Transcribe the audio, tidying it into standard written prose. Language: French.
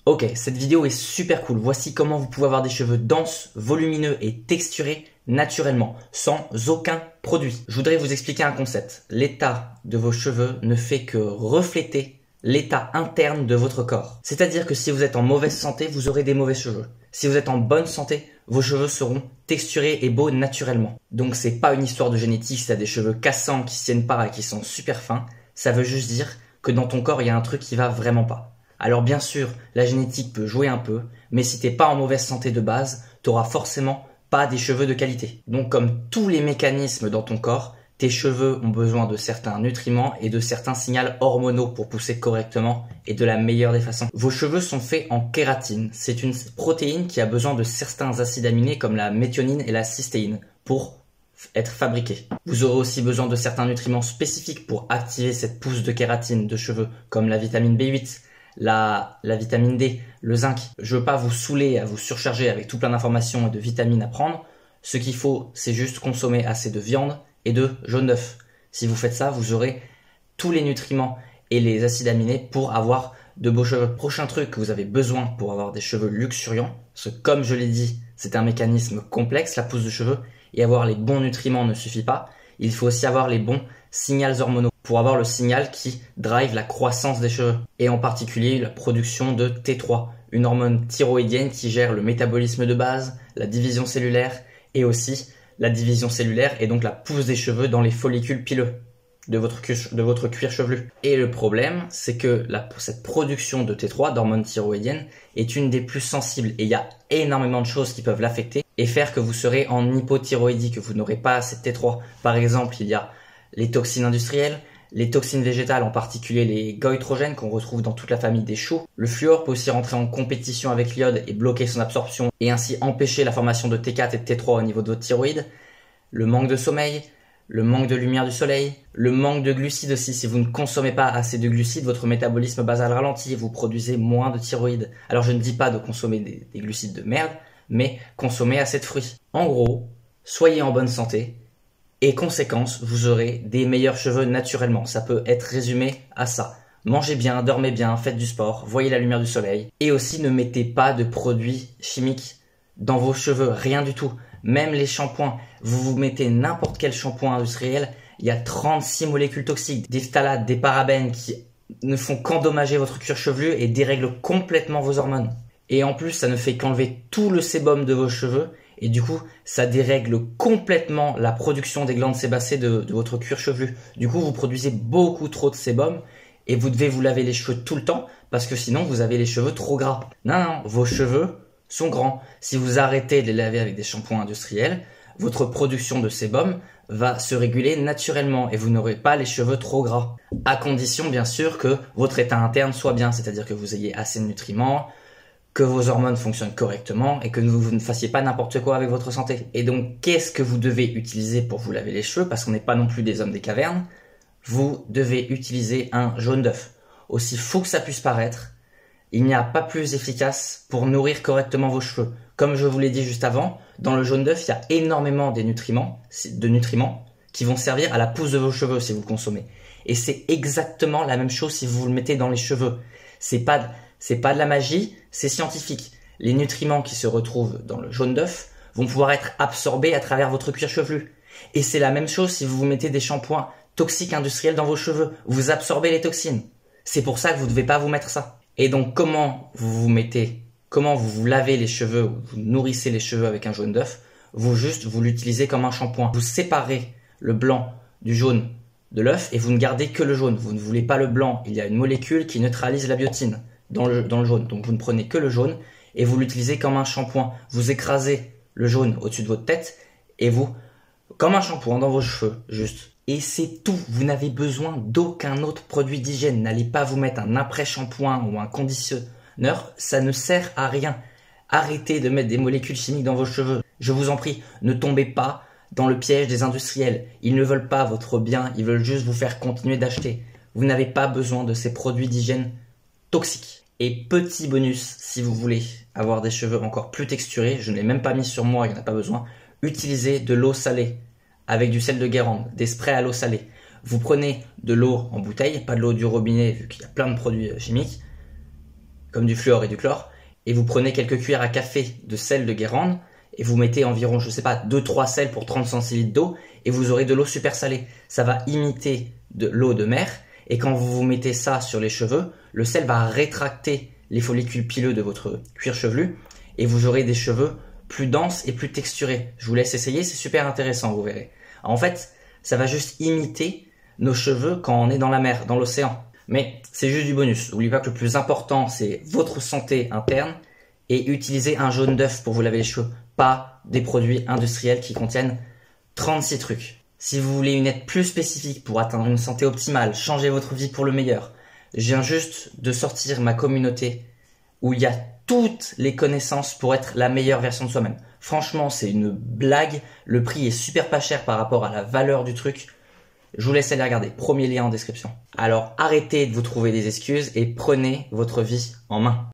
Ok, cette vidéo est super cool. Voici comment vous pouvez avoir des cheveux denses, volumineux et texturés naturellement, sans aucun produit. Je voudrais vous expliquer un concept. L'état de vos cheveux ne fait que refléter l'état interne de votre corps. C'est-à-dire que si vous êtes en mauvaise santé, vous aurez des mauvais cheveux. Si vous êtes en bonne santé, vos cheveux seront texturés et beaux naturellement. Donc c'est pas une histoire de génétique, si tu as des cheveux cassants qui se tiennent pas et qui sont super fins. Ça veut juste dire que dans ton corps, il y a un truc qui va vraiment pas. Alors bien sûr, la génétique peut jouer un peu, mais si t'es pas en mauvaise santé de base, t'auras forcément pas des cheveux de qualité. Donc comme tous les mécanismes dans ton corps, tes cheveux ont besoin de certains nutriments et de certains signaux hormonaux pour pousser correctement et de la meilleure des façons. Vos cheveux sont faits en kératine. C'est une protéine qui a besoin de certains acides aminés comme la méthionine et la cystéine pour être fabriqués. Vous aurez aussi besoin de certains nutriments spécifiques pour activer cette pousse de kératine de cheveux comme la vitamine B8, la vitamine D, le zinc. Je veux pas vous saouler, à vous surcharger avec tout plein d'informations et de vitamines à prendre. Ce qu'il faut, c'est juste consommer assez de viande et de jaune d'œuf. Si vous faites ça, vous aurez tous les nutriments et les acides aminés pour avoir de beaux cheveux. Prochain truc que vous avez besoin pour avoir des cheveux luxuriants, parce que comme je l'ai dit, c'est un mécanisme complexe, la pousse de cheveux, et avoir les bons nutriments ne suffit pas. Il faut aussi avoir les bons signaux hormonaux pour avoir le signal qui drive la croissance des cheveux et en particulier la production de T3, une hormone thyroïdienne qui gère le métabolisme de base, la division cellulaire et aussi la division cellulaire et donc la pousse des cheveux dans les follicules pileux de votre cuir chevelu. Et le problème, c'est que cette production de T3, d'hormone thyroïdienne, est une des plus sensibles et il y a énormément de choses qui peuvent l'affecter et faire que vous serez en hypothyroïdie, que vous n'aurez pas assez de T3. Par exemple, il y a les toxines industrielles, les toxines végétales, en particulier les goïtrogènes qu'on retrouve dans toute la famille des choux. Le fluor peut aussi rentrer en compétition avec l'iode et bloquer son absorption et ainsi empêcher la formation de T4 et de T3 au niveau de votre thyroïde. Le manque de sommeil, le manque de lumière du soleil, le manque de glucides aussi. Si vous ne consommez pas assez de glucides, votre métabolisme basal ralentit et vous produisez moins de thyroïde. Alors je ne dis pas de consommer des glucides de merde, mais consommez assez de fruits. En gros, soyez en bonne santé. Et conséquence, vous aurez des meilleurs cheveux naturellement. Ça peut être résumé à ça. Mangez bien, dormez bien, faites du sport, voyez la lumière du soleil. Et aussi ne mettez pas de produits chimiques dans vos cheveux, rien du tout. Même les shampoings, vous mettez n'importe quel shampoing industriel, il y a 36 molécules toxiques, des phtalates, des parabènes qui ne font qu'endommager votre cuir chevelu et dérèglent complètement vos hormones. Et en plus, ça ne fait qu'enlever tout le sébum de vos cheveux. Et du coup, ça dérègle complètement la production des glandes sébacées de votre cuir chevelu. Du coup, vous produisez beaucoup trop de sébum et vous devez vous laver les cheveux tout le temps parce que sinon, vous avez les cheveux trop gras. Non, vos cheveux sont grands. Si vous arrêtez de les laver avec des shampoings industriels, votre production de sébum va se réguler naturellement et vous n'aurez pas les cheveux trop gras. À condition, bien sûr, que votre état interne soit bien, c'est-à-dire que vous ayez assez de nutriments, que vos hormones fonctionnent correctement et que vous ne fassiez pas n'importe quoi avec votre santé. Et donc, qu'est-ce que vous devez utiliser pour vous laver les cheveux? Parce qu'on n'est pas non plus des hommes des cavernes. Vous devez utiliser un jaune d'œuf. Aussi fou que ça puisse paraître, il n'y a pas plus efficace pour nourrir correctement vos cheveux. Comme je vous l'ai dit juste avant, dans le jaune d'œuf, il y a énormément de nutriments qui vont servir à la pousse de vos cheveux si vous le consommez. Et c'est exactement la même chose si vous le mettez dans les cheveux. C'est pas de la magie, c'est scientifique. Les nutriments qui se retrouvent dans le jaune d'œuf vont pouvoir être absorbés à travers votre cuir chevelu. Et c'est la même chose si vous mettez des shampoings toxiques industriels dans vos cheveux. Vous absorbez les toxines. C'est pour ça que vous ne devez pas vous mettre ça. Et donc, comment vous vous lavez les cheveux, ou vous nourrissez les cheveux avec un jaune d'œuf? Vous l'utilisez comme un shampoing. Vous séparez le blanc du jaune de l'œuf et vous ne gardez que le jaune. Vous ne voulez pas le blanc. Il y a une molécule qui neutralise la biotine dans le jaune. Donc vous ne prenez que le jaune et vous l'utilisez comme un shampoing. Vous écrasez le jaune au-dessus de votre tête et comme un shampoing dans vos cheveux, juste. Et c'est tout. Vous n'avez besoin d'aucun autre produit d'hygiène. N'allez pas vous mettre un après-shampoing ou un conditionneur. Ça ne sert à rien. Arrêtez de mettre des molécules chimiques dans vos cheveux. Je vous en prie, ne tombez pas dans le piège des industriels. Ils ne veulent pas votre bien. Ils veulent juste vous faire continuer d'acheter. Vous n'avez pas besoin de ces produits d'hygiène toxiques. Et petit bonus, si vous voulez avoir des cheveux encore plus texturés, je ne l'ai même pas mis sur moi, il n'y en a pas besoin, utilisez de l'eau salée avec du sel de Guérande, des sprays à l'eau salée. Vous prenez de l'eau en bouteille, pas de l'eau du robinet vu qu'il y a plein de produits chimiques. comme du fluor et du chlore, et vous prenez quelques cuillères à café de sel de Guérande, et vous mettez environ, je sais pas, 2-3 sels pour 30 centilitres d'eau, et vous aurez de l'eau super salée. Ça va imiter de l'eau de mer, et quand vous mettez ça sur les cheveux, le sel va rétracter les follicules pileux de votre cuir chevelu, et vous aurez des cheveux plus denses et plus texturés. Je vous laisse essayer, c'est super intéressant, vous verrez. En fait, ça va juste imiter nos cheveux quand on est dans la mer, dans l'océan. Mais c'est juste du bonus. N'oubliez pas que le plus important, c'est votre santé interne, et utilisez un jaune d'œuf pour vous laver les cheveux, pas des produits industriels qui contiennent 36 trucs. Si vous voulez une aide plus spécifique pour atteindre une santé optimale, changer votre vie pour le meilleur, je viens juste de sortir ma communauté où il y a toutes les connaissances pour être la meilleure version de soi-même. Franchement, c'est une blague. Le prix est super pas cher par rapport à la valeur du truc. Je vous laisse aller regarder. Premier lien en description. Alors arrêtez de vous trouver des excuses et prenez votre vie en main.